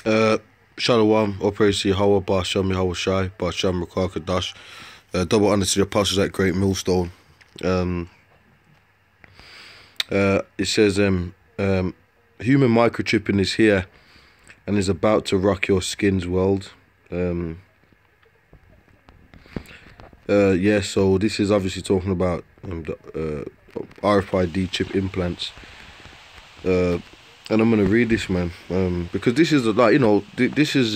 Shalom, all praise to Yahweh, Ba'Shem Yahweh Shai, Ba'Shem Rakakadash. Double honor to the apostles at GreatMillStone. It says, human microchipping is here and is about to rock your skin's world. Yeah, so this is obviously talking about RFID chip implants. And I'm gonna read this, man, because this is like, you know, this is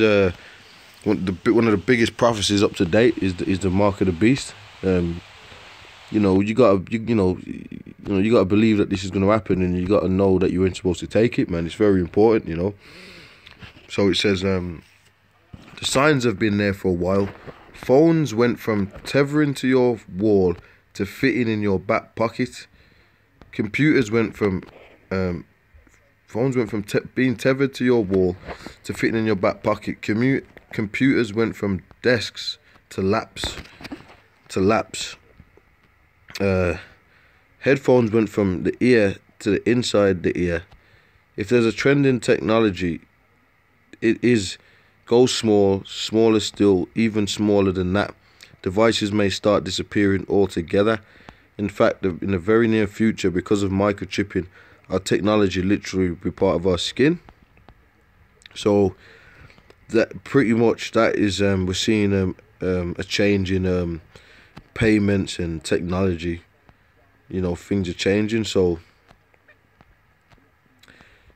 one of the biggest prophecies up to date is the mark of the beast. You know, you gotta believe that this is gonna happen, and you gotta know that you ain't supposed to take it, man. It's very important, you know. So it says, the signs have been there for a while. Phones went from tethering to your wall to fitting in your back pocket. Computers went from being tethered to your wall to fitting in your back pocket. Computers went from desks to laps. Headphones went from the ear to the inside the ear. If there's a trend in technology, it is go small, smaller still, even smaller than that. Devices may start disappearing altogether. In fact, in the very near future, because of microchipping, our technology literally will be part of our skin. So that pretty much that is we're seeing a change in payments and technology. You know, things are changing. So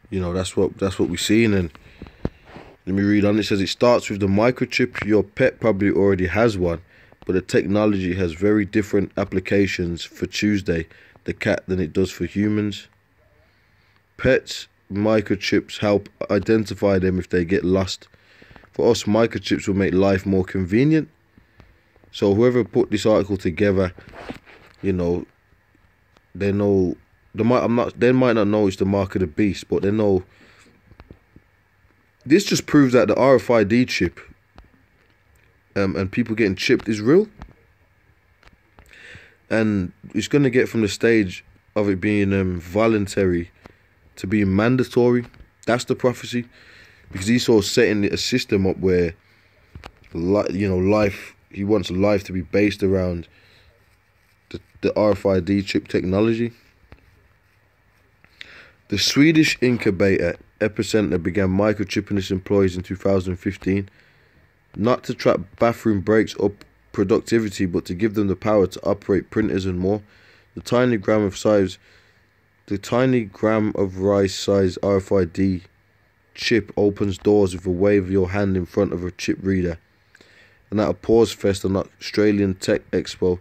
you know, that's what we're seeing. And let me read on. It says it starts with the microchip. Your pet probably already has one, but the technology has very different applications for Tuesday, the cat, than it does for humans. Pets, microchips help identify them if they get lost. For us, microchips will make life more convenient. So whoever put this article together, you know, they know they might not know it's the mark of the beast, but they know. This just proves that the RFID chip and people getting chipped is real. And it's going to get from the stage of it being voluntary to being mandatory. That's the prophecy. Because Esau's setting a system up where, you know, life, he wants life to be based around the RFID chip technology. The Swedish incubator Epicenter began microchipping its employees in 2015, not to track bathroom breaks or productivity, but to give them the power to operate printers and more. The tiny gram of rice size RFID chip opens doors with a wave of your hand in front of a chip reader. And at a pause fest on Australian Tech Expo,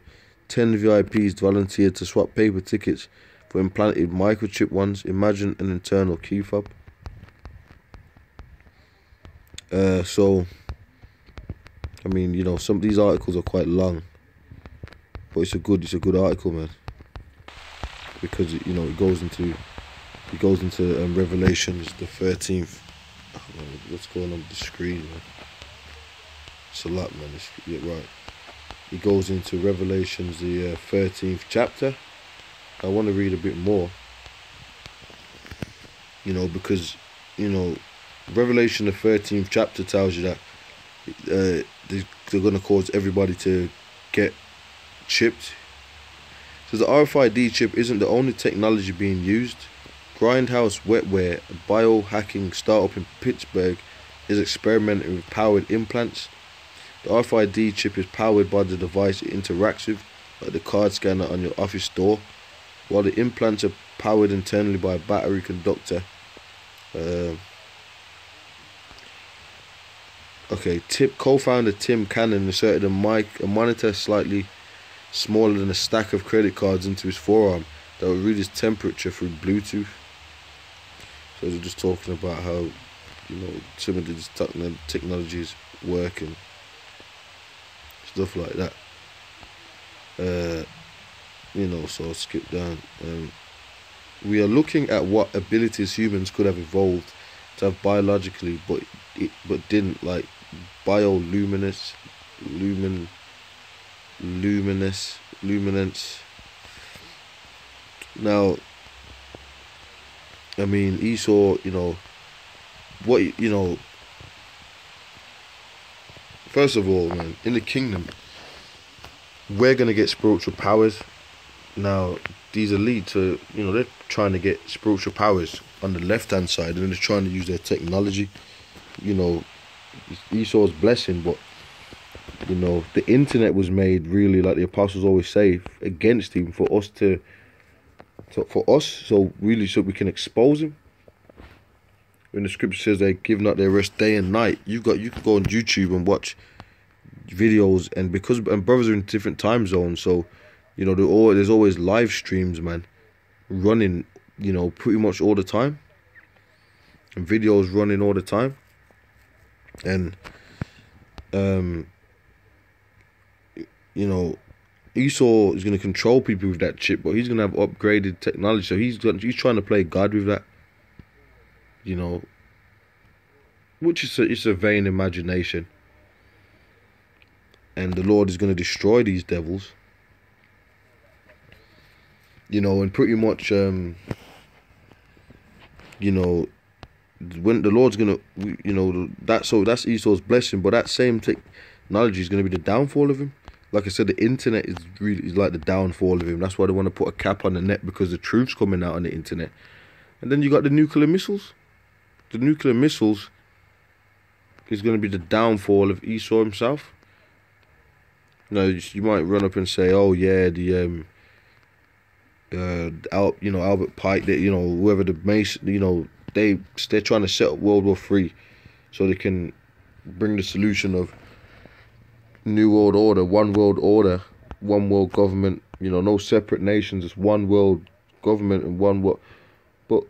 10 VIPs volunteered to swap paper tickets for implanted microchip ones. Imagine an internal key fob. So I mean, you know, some of these articles are quite long, but it's a good article, man, because you know it goes into Revelations the 13th. Oh, what's going on with the screen, man? It's a lot, man. Yeah, right. It goes into Revelations the 13th chapter. I want to read a bit more, you know, because you know Revelation the 13th chapter tells you that they're going to cause everybody to get chipped. So the RFID chip isn't the only technology being used. Grindhouse Wetware, a biohacking startup in Pittsburgh, is experimenting with powered implants. The RFID chip is powered by the device it interacts with, like the card scanner on your office door, while the implants are powered internally by a battery conductor. Co-founder Tim Cannon inserted a monitor slightly smaller than a stack of credit cards into his forearm that would read his temperature through Bluetooth. So they're just talking about how, you know, some of these technologies work and stuff like that. You know, so I'll skip down. We are looking at what abilities humans could have evolved to have biologically, but didn't, like bioluminescence. Now, I mean, Esau, you know, first of all, man, in the kingdom, we're gonna get spiritual powers. Now, these elites are, they're trying to get spiritual powers on the left-hand side, and they're trying to use their technology. Esau's blessing, but the internet was made, really, like the apostles always say, against him, for us so we can expose him. When the scripture says they give not their rest day and night, you can go on YouTube and watch videos, and brothers are in different time zones, so there's always live streams, man, running, pretty much all the time, and videos running all the time, and Esau is going to control people with that chip, but he's going to have upgraded technology, so he's trying to play God with that, which is it's a vain imagination. And the Lord is going to destroy these devils, and pretty much when the Lord's going to, that's Esau's blessing, but that same technology is going to be the downfall of him. Like I said, the internet is like the downfall of him. That's why they want to put a cap on the net, because the truth's coming out on the internet. And then you got the nuclear missiles. The nuclear missiles is going to be the downfall of Esau himself. You might run up and say, "Oh yeah, the Albert Pike, whoever the Mason, they're trying to set up World War III, so they can bring the solution of New World Order, one world government, no separate nations, it's one world government and one world." But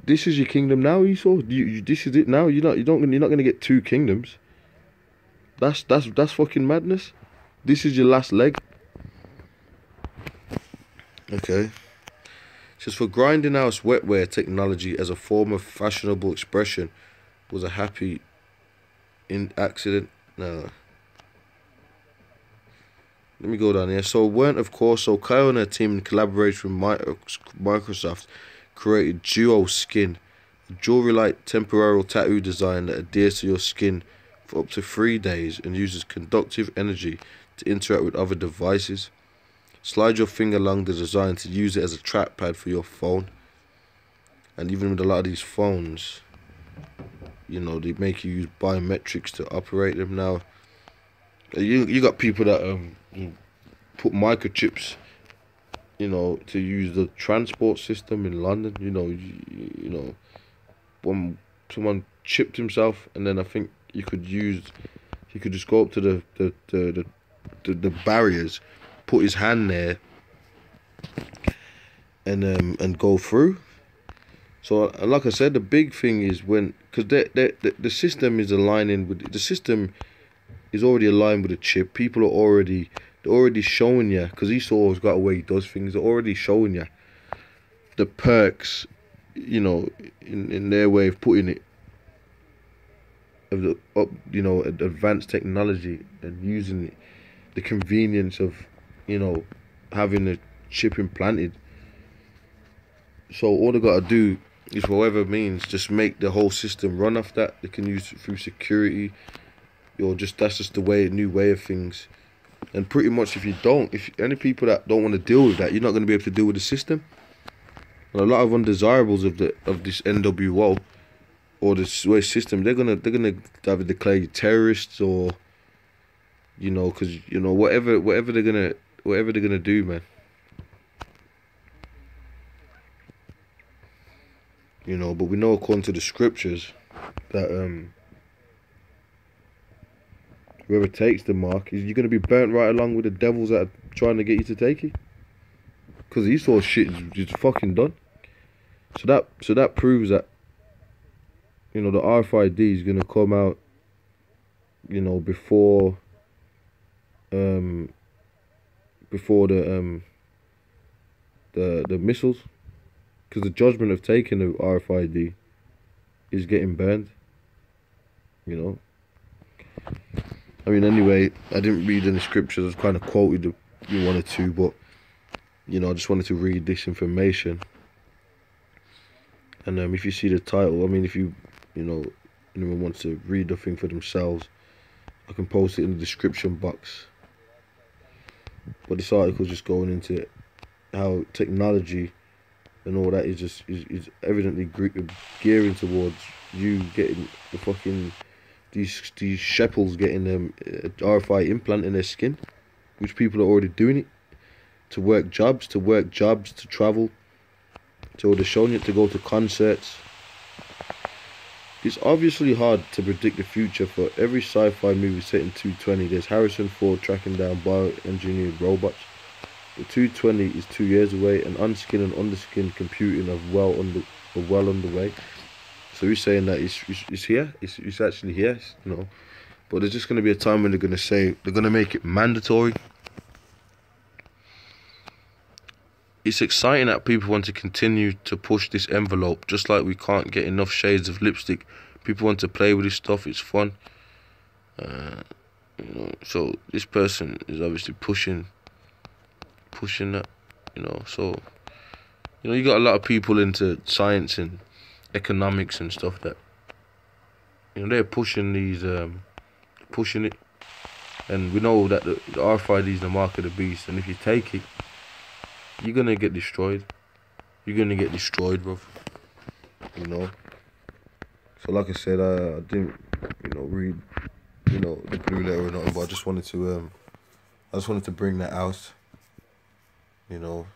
this is your kingdom now, Esau. This is it now. You're not going to get two kingdoms. That's fucking madness. This is your last leg. Okay. It says, for grinding house wetware technology as a form of fashionable expression was a happy accident. No. Let me go down here. So Kyle and her team, in collaboration with Microsoft, created Duo Skin, a jewelry-like temporal tattoo design that adheres to your skin for up to 3 days and uses conductive energy to interact with other devices. Slide your finger along the design to use it as a trackpad for your phone. And even with a lot of these phones, they make you use biometrics to operate them now. You got people that put microchips, to use the transport system in London. When someone chipped himself, and then I think he could just go up to the barriers, put his hand there, and go through. So, like I said, the big thing is because the system is aligning with the system is already aligned with the chip. People are already showing you, because Esau's got a way he does things. They're already showing you the perks, in their way of putting it, of the advanced technology and using it, the convenience of having a chip implanted. So all they got to do is, for whatever means, just make the whole system run off that. They can use it through security, that's just the new way of things. And pretty much, if any people that don't want to deal with that, you're not going to be able to deal with the system. And a lot of undesirables of this NWO or this way system, they're gonna either declare you terrorists, or because whatever they're gonna do, man. But we know, according to the scriptures, that whoever takes the mark, you're going to be burnt right along with the devils that are trying to get you to take it. Because Esau's shit is fucking done. So that proves that, the RFID is going to come out, before the missiles. Because the judgment of taking the RFID is getting burned. Anyway, I didn't read any scriptures. I kind of quoted one or two, but I just wanted to read this information. And if you see the title, if anyone wants to read the thing for themselves, I can post it in the description box. But this article is just going into how technology and all that is evidently gearing towards you getting the fucking these shepples getting RFI implant in their skin, which people are already doing it to work jobs, to travel, so they're showing it to go to concerts. It's obviously hard to predict the future. For every sci-fi movie set in 220, there's Harrison Ford tracking down bioengineered robots. The 220 is 2 years away, and unskin and underskin computing are well underway. So he's saying that it's here. It's actually here, you know. But there's just going to be a time when they're going to make it mandatory. It's exciting that people want to continue to push this envelope, just like we can't get enough shades of lipstick. People want to play with this stuff. It's fun. You know, so this person is obviously pushing that, you know. So, you know, you got a lot of people into science and economics and stuff that, you know, they're pushing these, pushing it. And we know that the RFID is the mark of the beast, and if you take it, you're gonna get destroyed. You're gonna get destroyed, bro. You know. So like I said, I didn't, you know, read, you know, the blue letter or nothing, but I just wanted to bring that out, you know,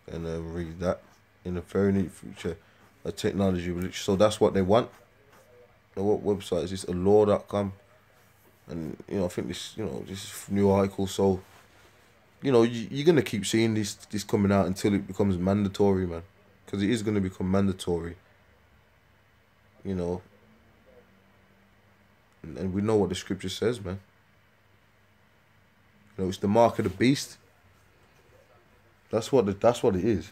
and read that in the very near future, a technology. So that's what they want. What website is this? Allure.com, and you know, I think this, you know, this new article. So, you know, you're going to keep seeing this coming out until it becomes mandatory, man. Because it is going to become mandatory. You know. And we know what the scripture says, man. You know, it's the mark of the beast. That's what it is.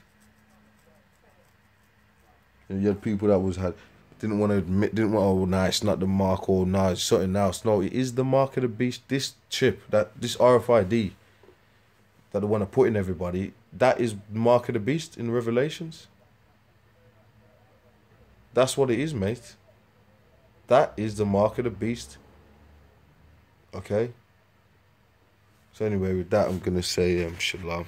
And you had people that didn't want to admit, oh, nah, it's not the mark, or nah, it's something else. No, it is the mark of the beast. This chip, this RFID, that they want to put in everybody, that is mark of the beast in Revelations. That's what it is, mate. That is the mark of the beast. Okay? So anyway, with that, I'm going to say shalom.